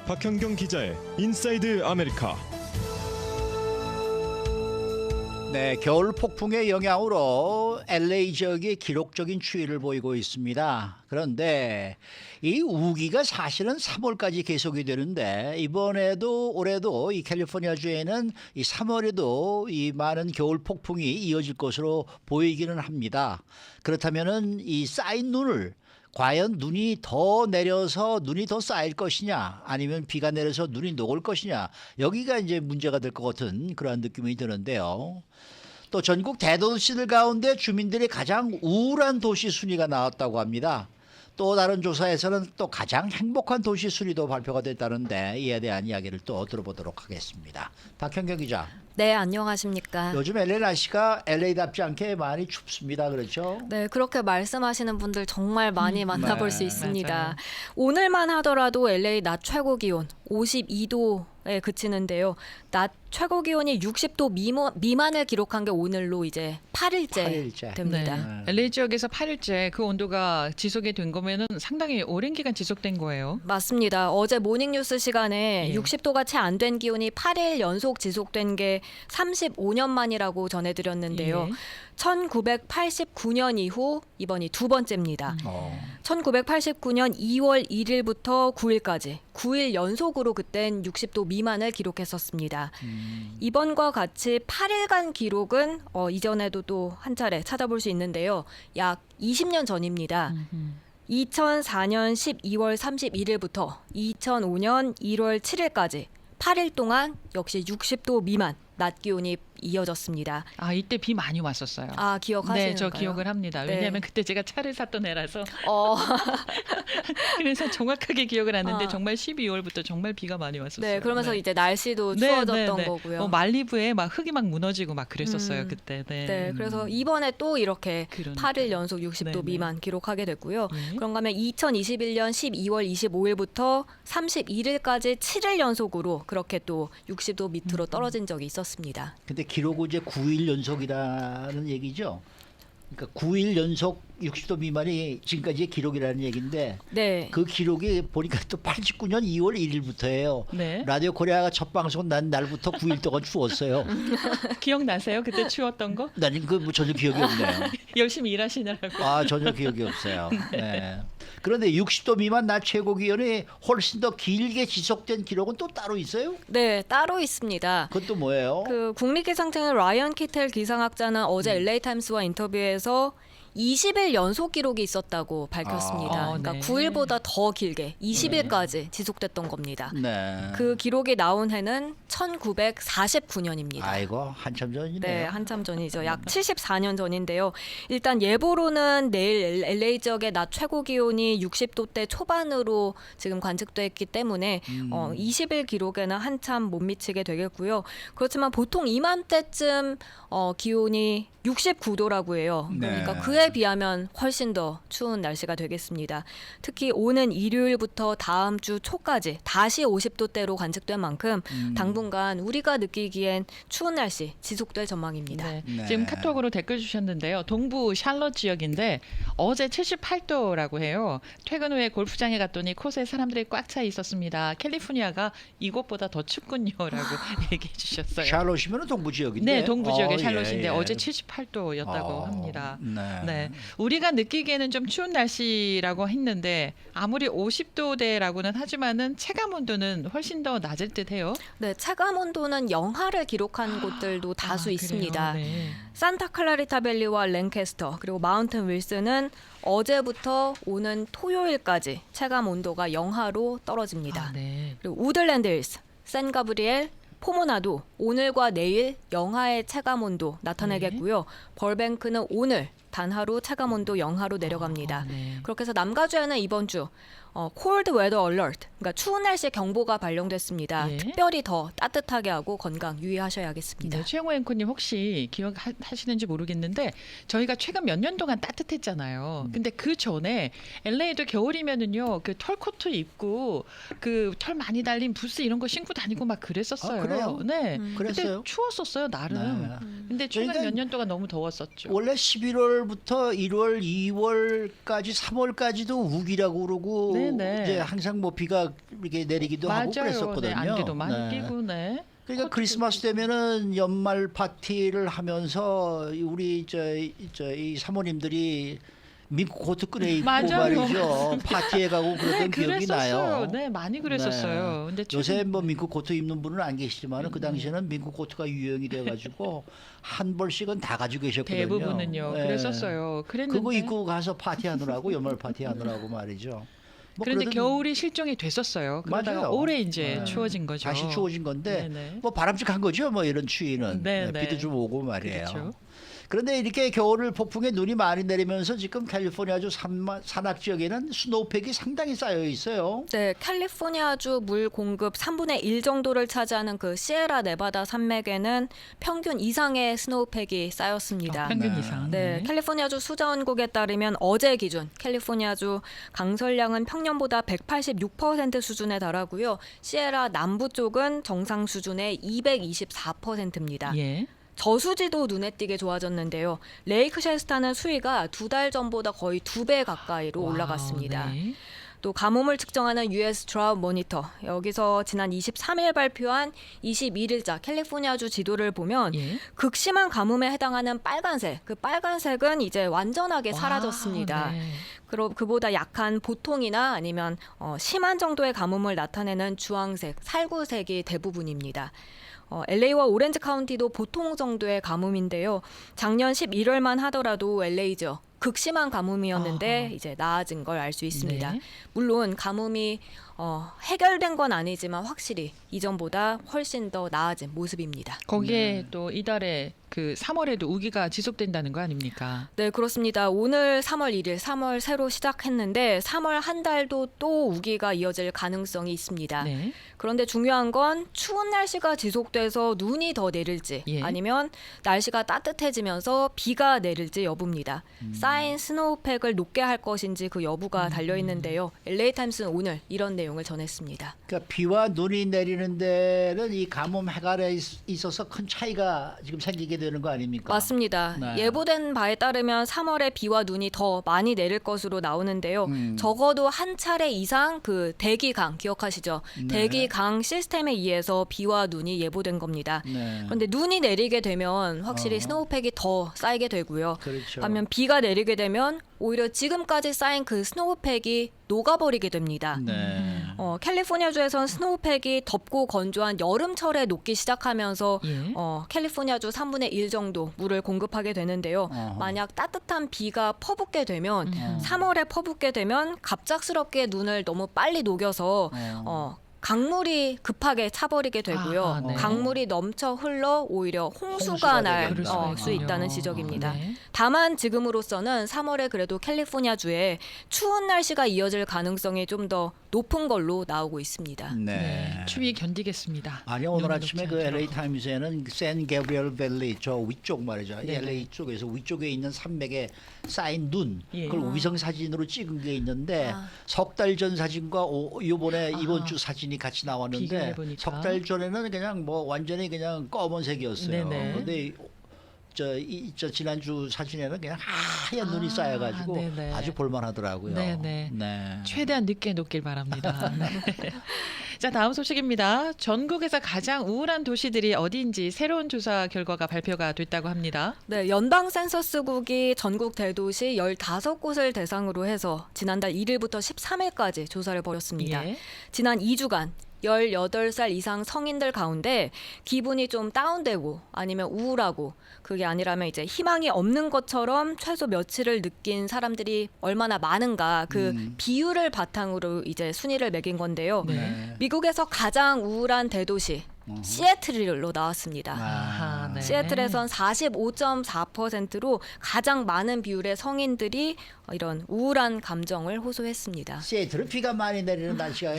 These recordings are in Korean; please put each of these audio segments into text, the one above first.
박현경 기자의 인사이드 아메리카. 네, 겨울 폭풍의 영향으로 LA 지역이 기록적인 추위를 보이고 있습니다. 그런데 이 우기가 사실은 3월까지 계속이 되는데 이번에도 올해도 이 캘리포니아 주에는 이 3월에도 이 많은 겨울 폭풍이 이어질 것으로 보이기는 합니다. 그렇다면은 이 쌓인 눈을 과연 눈이 더 내려서 눈이 더 쌓일 것이냐 아니면 비가 내려서 눈이 녹을 것이냐 여기가 이제 문제가 될 것 같은 그러한 느낌이 드는데요. 또 전국 대도시들 가운데 주민들이 가장 우울한 도시 순위가 나왔다고 합니다. 또 다른 조사에서는 또 가장 행복한 도시 순위도 발표가 됐다는데 이에 대한 이야기를 또 들어보도록 하겠습니다. 박현경 기자. 네, 안녕하십니까. 요즘 LA 날씨가 LA답지 않게 많이 춥습니다. 그렇죠? 네, 그렇게 말씀하시는 분들 정말 많이 만나볼 네, 수 있습니다. 맞아요. 오늘만 하더라도 LA 낮 최고 기온 52도에 그치는데요. 낮 최고 기온이 60도 미만을 기록한 게 오늘로 이제 8일째 됩니다. 네. LA 지역에서 8일째 그 온도가 지속이 된 거면은 상당히 오랜 기간 지속된 거예요. 맞습니다. 어제 모닝뉴스 시간에 예. 60도가 채 안 된 기온이 8일 연속 지속된 게 35년 만이라고 전해드렸는데요. 예. 1989년 이후 이번이 두 번째입니다. 1989년 2월 1일부터 9일까지 9일 연속으로 그땐 60도 미만을 기록했었습니다. 이번과 같이 8일간 기록은 이전에도 또 한 차례 찾아볼 수 있는데요. 약 20년 전입니다. 2004년 12월 31일부터 2005년 1월 7일까지 8일 동안 역시 60도 미만 낮 기온이 이어졌습니다. 아, 이때 비 많이 왔었어요. 아, 기억하시는가요? 네, 저 기억을 합니다. 네. 왜냐하면 그때 제가 차를 샀던 애라서 어, 그래서 정확하게 기억을 하는데 아. 정말 12월부터 정말 비가 많이 왔었어요. 네, 그러면서 네. 이제 날씨도 네, 추워졌던 네, 네. 거고요. 말리부에 막 흙이 막 무너지고 막 그랬었어요 그때. 네. 네, 그래서 이번에 또 이렇게 그러니까요. 8일 연속 60도 네네. 미만 기록하게 됐고요. 예. 그런가 하면 2021년 12월 25일부터 31일까지 7일 연속으로 그렇게 또 60도 밑으로 떨어진 적이 있었습니다. 근데 기록은 이제 9일 연속이라는 얘기죠. 그러니까 9일 연속 60도 미만이 지금까지의 기록이라는 얘기인데 네. 그 기록이 보니까 또 89년 2월 1일부터예요. 네. 라디오 코리아가 첫 방송 난 날부터 9일 동안 추웠어요. 기억나세요? 그때 추웠던 거? 나는 그 전혀 기억이 없네요. 열심히 일하시느라고. 아 전혀 기억이 없어요. 네. 그런데 60도 미만 낮 최고 기온이 훨씬 더 길게 지속된 기록은 또 따로 있어요? 네, 따로 있습니다. 그것도 뭐예요? 그 국립기상청의 라이언 키텔 기상학자는 어제 LA 타임스와 인터뷰에서 20일 연속 기록이 있었다고 밝혔습니다. 아, 그러니까 네. 9일보다 더 길게 20일까지 지속됐던 겁니다. 네. 그 기록이 나온 해는 1949년입니다. 아이고 한참 전이네요. 네, 한참 전이죠. 약 74년 전인데요. 일단 예보로는 내일 LA 지역의 낮 최고 기온이 60도대 초반으로 지금 관측됐기 때문에 20일 기록에는 한참 못 미치게 되겠고요. 그렇지만 보통 이맘때쯤 기온이 69도라고 해요. 그러니까 네. 그에 비하면 훨씬 더 추운 날씨가 되겠습니다. 특히 오는 일요일부터 다음 주 초까지 다시 50도대로 관측된 만큼 당분간 우리가 느끼기엔 추운 날씨 지속될 전망입니다. 네. 네. 지금 카톡으로 댓글 주셨는데요. 동부 샬럿 지역인데 어제 78도라고 해요. 퇴근 후에 골프장에 갔더니 코스에 사람들이 꽉 차 있었습니다. 캘리포니아가 이곳보다 더 춥군요라고 얘기해 주셨어요. 샬롯이면 동부 지역인데. 네, 동부 지역의 예, 샬럿인데 예. 어제 78도였다고 합니다. 네. 네, 우리가 느끼기에는 좀 추운 날씨라고 했는데 아무리 50도대라고는 하지만은 체감 온도는 훨씬 더 낮을 듯해요. 네, 체감 온도는 영하를 기록한 곳들도 다수 그래요? 있습니다. 네. 산타 클라리타 밸리와 랭캐스터 그리고 마운튼 윌슨은 어제부터 오는 토요일까지 체감 온도가 영하로 떨어집니다. 아, 네. 그리고 우들랜드 힐스, 샌 가브리엘, 포모나도 오늘과 내일 영하의 체감 온도 나타내겠고요. 벌뱅크는 오늘 단 하루 체감 온도 영하로 내려갑니다. 네. 그렇게 해서 남가주에는 이번 주 cold weather alert, 그러니까 추운 날씨 경보가 발령됐습니다. 예. 특별히 더 따뜻하게 하고 건강 유의하셔야겠습니다. 네, 최영호 앵커님 혹시 기억하시는지 모르겠는데 저희가 최근 몇 년 동안 따뜻했잖아요. 근데 그 전에 LA도 겨울이면은요 그 털코트 입고 그 털 많이 달린 부스 이런 거 신고 다니고 막 그랬었어요. 아, 그래요? 네, 그랬어요? 그때 추웠었어요 나름. 네. 근데 최근 그러니까 몇 년 동안 너무 더웠었죠. 원래 11월부터 1월, 2월까지, 3월까지도 우기라고 그러고 네, 네, 네. 이제 항상 뭐 비가 이렇게 내리기도 하고 맞아요. 그랬었거든요. 네, 안개도 많이 네. 끼고 네. 그러니까 크리스마스 되면은 연말 파티를 하면서 우리 이 사모님들이 민국 코트 꺼내 입고 맞아요. 말이죠. 파티에 가고 그랬던 기억이 나요. 그랬었어요. 네, 많이 그랬었어요. 근데 요새 최근- 뭐 민국 코트 입는 분은 안 계시지만 그 당시에는 민국 코트가 유행이 돼가지고 한 벌씩은 다 가지고 계셨거든요. 대부분은요. 네. 그랬었어요. 그랬는데 그거 입고 가서 파티하느라고 연말 파티하느라고 말이죠. 뭐 그런데 그러던- 겨울이 실종이 됐었어요. 그러다가 맞아요. 올해 이제 네. 추워진 거죠. 다시 추워진 건데 네네. 뭐 바람직한 거죠. 뭐 이런 추위는 네, 네, 네. 비도 좀 오고 말이에요. 그렇죠. 그런데 이렇게 겨울 폭풍에 눈이 많이 내리면서 지금 캘리포니아주 산악 지역에는 스노우팩이 상당히 쌓여 있어요. 네, 캘리포니아주 물 공급 3분의 1 정도를 차지하는 그 시에라 네바다 산맥에는 평균 이상의 스노우팩이 쌓였습니다. 평균 네. 이상. 네, 캘리포니아주 수자원국에 따르면 어제 기준 캘리포니아주 강설량은 평년보다 186% 수준에 달하고요. 시에라 남부 쪽은 정상 수준의 224%입니다. 예. 저수지도 눈에 띄게 좋아졌는데요. 레이크 셰스타는 수위가 2달 전보다 거의 2배 가까이로 와우, 올라갔습니다. 네. 또 가뭄을 측정하는 US 드라우트 모니터 여기서 지난 23일 발표한 21일자 캘리포니아주 지도를 보면 예. 극심한 가뭄에 해당하는 빨간색, 그 빨간색은 이제 완전하게 사라졌습니다. 와, 네. 그보다 약한 보통이나 아니면 심한 정도의 가뭄을 나타내는 주황색, 살구색이 대부분입니다. LA와 오렌지 카운티도 보통 정도의 가뭄인데요. 작년 11월만 하더라도 LA죠. 극심한 가뭄이었는데 이제 나아진 걸 알 수 있습니다. 네. 물론 가뭄이 해결된 건 아니지만 확실히 이전보다 훨씬 더 나아진 모습입니다. 거기에 또 이달에 그 3월에도 우기가 지속된다는 거 아닙니까? 네, 그렇습니다. 오늘 3월 1일, 3월 새로 시작했는데 3월 한 달도 또 우기가 이어질 가능성이 있습니다. 네. 그런데 중요한 건 추운 날씨가 지속돼서 눈이 더 내릴지 예. 아니면 날씨가 따뜻해지면서 비가 내릴지 여부입니다. 쌓인 스노우팩을 녹게 할 것인지 그 여부가 달려 있는데요. LA타임스는 오늘 이런 내용을 전했습니다. 그러니까 비와 눈이 내리는 데는 이 가뭄 해갈에 있어서 큰 차이가 지금 생기게 되는 거 아닙니까? 맞습니다. 네. 예보된 바에 따르면 3월에 비와 눈이 더 많이 내릴 것으로 나오는데요. 적어도 한 차례 이상 그 대기강 기억하시죠? 네. 대기강 시스템에 의해서 비와 눈이 예보된 겁니다. 네. 그런데 눈이 내리게 되면 확실히 스노우팩이 더 쌓이게 되고요. 그렇죠. 반면 비가 내리게 되면 오히려 지금까지 쌓인 그 스노우팩이 녹아버리게 됩니다. 네. 캘리포니아주에선 스노우팩이 덥고 건조한 여름철에 녹기 시작하면서 예. 캘리포니아주 3분의 1 정도 물을 공급하게 되는데요. 어허. 만약 따뜻한 비가 퍼붓게 되면 3월에 퍼붓게 되면 갑작스럽게 눈을 너무 빨리 녹여서 강물이 급하게 차버리게 되고요. 아, 네. 강물이 넘쳐 흘러 오히려 홍수가 홍수가 날 되겠네요. 그럴 수가 수 있군요. 있다는 지적입니다. 네. 다만 지금으로서는 3월에 그래도 캘리포니아주에 추운 날씨가 이어질 가능성이 좀 더 높은 걸로 나오고 있습니다. 네. 네. 추위 견디겠습니다. 아니 오늘 눈 아침에 녹지 그 않도록. LA 타임스에는 샌 게브리엘 밸리 저 위쪽 말이죠. 네네. LA 쪽에서 위쪽에 있는 산맥에 쌓인 눈 예. 그걸 위성 사진으로 찍은 게 있는데 아. 석 달 전 사진과 이번 주 사진이 같이 나왔는데 비교해보니까. 석 달 전에는 그냥 뭐 완전히 그냥 검은색이었어요. 네네. 근데 저 지난주 사진에는 그냥 하얀 눈이 쌓여가지고 네네. 아주 볼만하더라고요. 네네. 네. 최대한 늦게 녹길 바랍니다. 네. 자, 다음 소식입니다. 전국에서 가장 우울한 도시들이 어디인지 새로운 조사 결과가 발표가 됐다고 합니다. 네, 연방 센서스국이 전국 대도시 15곳을 대상으로 해서 지난달 1일부터 13일까지 조사를 벌였습니다. 예. 지난 2주간 18살 이상 성인들 가운데 기분이 좀 다운되고 아니면 우울하고 그게 아니라면 이제 희망이 없는 것처럼 최소 며칠을 느낀 사람들이 얼마나 많은가 그 비율을 바탕으로 이제 순위를 매긴 건데요. 네. 미국에서 가장 우울한 대도시 시애틀로 나왔습니다. 아하, 네. 시애틀에선 45.4%로 가장 많은 비율의 성인들이 이런 우울한 감정을 호소했습니다. 시애틀은 비가 많이 내리는 날씨가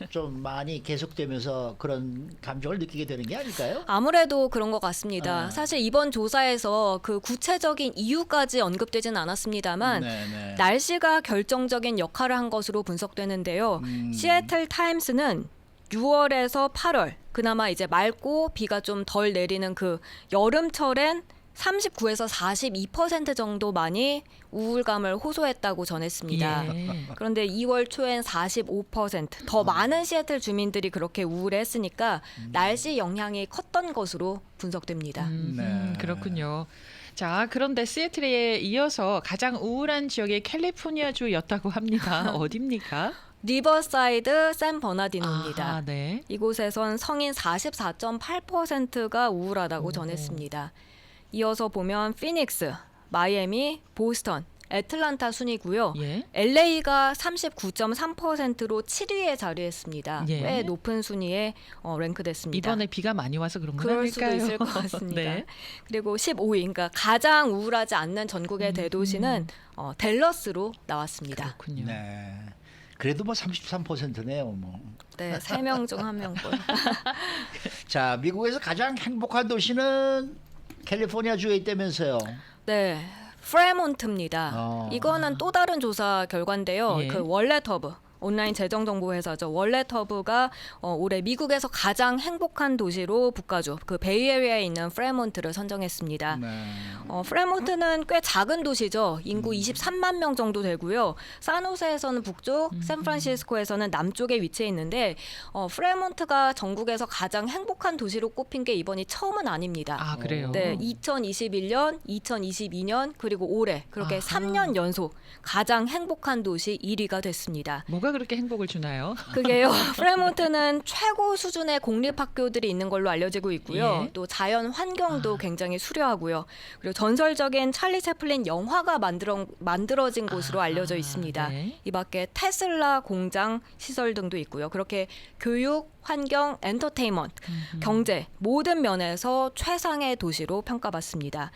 좀 많이 계속되면서 그런 감정을 느끼게 되는 게 아닐까요? 아무래도 그런 것 같습니다. 아. 사실 이번 조사에서 그 구체적인 이유까지 언급되진 않았습니다만 네네. 날씨가 결정적인 역할을 한 것으로 분석되는데요. 시애틀 타임스는 6월에서 8월 그나마 이제 맑고 비가 좀 덜 내리는 그 여름철엔 39에서 42% 정도만이 우울감을 호소했다고 전했습니다. 예. 그런데 2월 초엔 45%, 더 많은 시애틀 주민들이 그렇게 우울해했으니까 날씨 영향이 컸던 것으로 분석됩니다. 네. 그렇군요. 자, 그런데 시애틀에 이어서 가장 우울한 지역이 캘리포니아주였다고 합니다. 어디입니까? 리버사이드 샌버나디노입니다. 아, 네. 이곳에선 성인 44.8%가 우울하다고 오. 전했습니다. 이어서 보면 피닉스, 마이애미, 보스턴, 애틀란타 순이고요. 예. LA가 39.3%로 7위에 자리했습니다. 예. 꽤 높은 순위에 랭크됐습니다. 이번에 비가 많이 와서 그런 건 그럴 수도 아닐까요? 있을 것 같습니다. 네. 그리고 15위, 그러니까 가장 우울하지 않는 전국의 대도시는 댈러스로 나왔습니다. 그렇군요. 네. 그래도 뭐 33%네요. 뭐. 네, 3명 중 1명권. 자, 미국에서 가장 행복한 도시는 캘리포니아주에 있다면서요. 네, 프레몬트입니다. 이거는 또 다른 조사 결과인데요. 예. 그 월렛허브 온라인 재정 정보 회사죠. 월렛허브가 올해 미국에서 가장 행복한 도시로 북가주 그 베이에리아에 있는 프레몬트를 선정했습니다. 네. 프레몬트는 꽤 작은 도시죠. 인구 23만 명 정도 되고요. 산호세에서는 북쪽, 샌프란시스코에서는 남쪽에 위치해 있는데 프레몬트가 전국에서 가장 행복한 도시로 꼽힌 게 이번이 처음은 아닙니다. 아, 그래요? 네, 2021년, 2022년 그리고 올해 그렇게 아하. 3년 연속 가장 행복한 도시 1위가 됐습니다. 뭐가 그렇게 행복을 주나요? 그게요. 프레몬트는 최고 수준의 공립학교들이 있는 걸로 알려지고 있고요. 예. 또 자연 환경도 굉장히 수려하고요. 그리고 전설적인 찰리 채플린 영화가 만들어진 곳으로 알려져 있습니다. 네. 이 밖에 테슬라 공장 시설 등도 있고요. 그렇게 교육, 환경, 엔터테인먼트, 경제 모든 면에서 최상의 도시로 평가받습니다.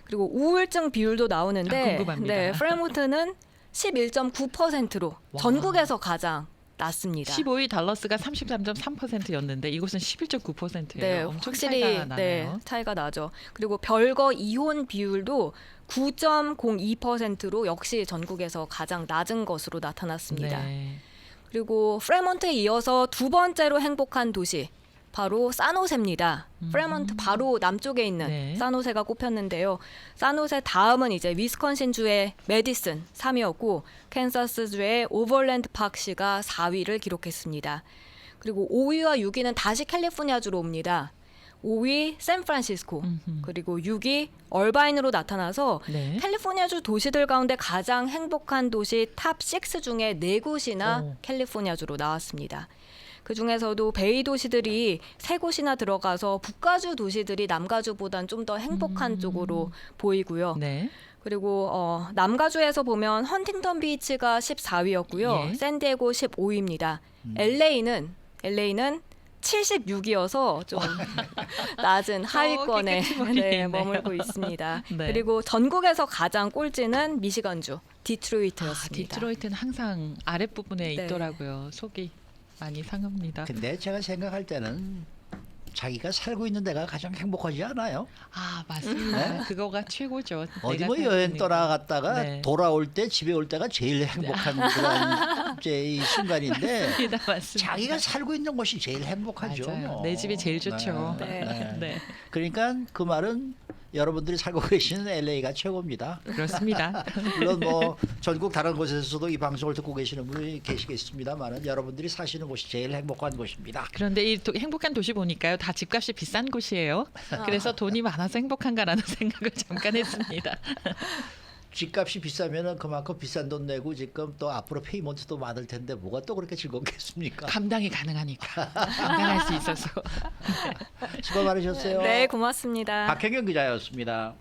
그리고 우울증 비율도 나오는데 궁금합니다. 네, 프레몬트는 11.9%로 와. 전국에서 가장 낮습니다. 15위 달러스가 33.3%였는데 이곳은 11.9%예요. 네, 엄청 확실히 차이가 나네요. 차이가 나죠. 그리고 별거 이혼 비율도 9.02%로 역시 전국에서 가장 낮은 것으로 나타났습니다. 네. 그리고 프레몬트에 이어서 두 번째로 행복한 도시 바로 산호세입니다. 프레몬트 바로 남쪽에 있는 네. 산호세가 꼽혔는데요. 산호세 다음은 이제 위스콘신주의 메디슨 3위였고 캔사스주의 오버랜드 파크시가 4위를 기록했습니다. 그리고 5위와 6위는 다시 캘리포니아주로 옵니다. 5위 샌프란시스코 그리고 6위 얼바인으로 나타나서 네. 캘리포니아주 도시들 가운데 가장 행복한 도시 탑 6 중에 4곳이나 오. 캘리포니아주로 나왔습니다. 그 중에서도 베이 도시들이 3곳이나 들어가서 북가주 도시들이 남가주보단 좀 더 행복한 쪽으로 보이고요. 네. 그리고 남가주에서 보면 헌팅턴 비치가 14위였고요. 예. 샌디에고 15위입니다. LA는 76이어서 좀 낮은 하위권에 깨끗이 머리에 있네요. 머물고 있습니다. 네. 그리고 전국에서 가장 꼴찌는 미시건주 아, 디트로이트였습니다. 디트로이트는 항상 아랫부분에 네. 있더라고요. 속이 많이 상합니다. 근데 제가 생각할 때는 자기가 살고 있는 데가 가장 행복하지 않아요? 아, 맞습니다. 그거가 최고죠. 어디 내가 뭐 살고 여행 있는 떠나갔다가 네. 돌아올 때 집에 올 때가 제일 행복한 그런 이제 이 순간인데 맞습니다. 맞습니다. 자기가 살고 있는 곳이 제일 행복하죠. 맞아요. 뭐. 내 집이 제일 좋죠. 네. 네. 그러니까 그 말은 여러분들이 살고 계시는 LA가 최고입니다. 그렇습니다. 물론 뭐 전국 다른 곳에서도 이 방송을 듣고 계시는 분이 계시겠습니다만은 여러분들이 사시는 곳이 제일 행복한 곳입니다. 그런데 이 행복한 도시 보니까요, 다 집값이 비싼 곳이에요. 그래서 돈이 많아서 행복한가라는 생각을 잠깐 했습니다. 집값이 비싸면은 그만큼 비싼 돈 내고 지금 또 앞으로 페이먼트도 많을 텐데 뭐가 또 그렇게 즐겁겠습니까? 감당이 가능하니까. 감당할 수 있어서. 수고 많으셨어요. 네, 고맙습니다. 박혜경 기자였습니다.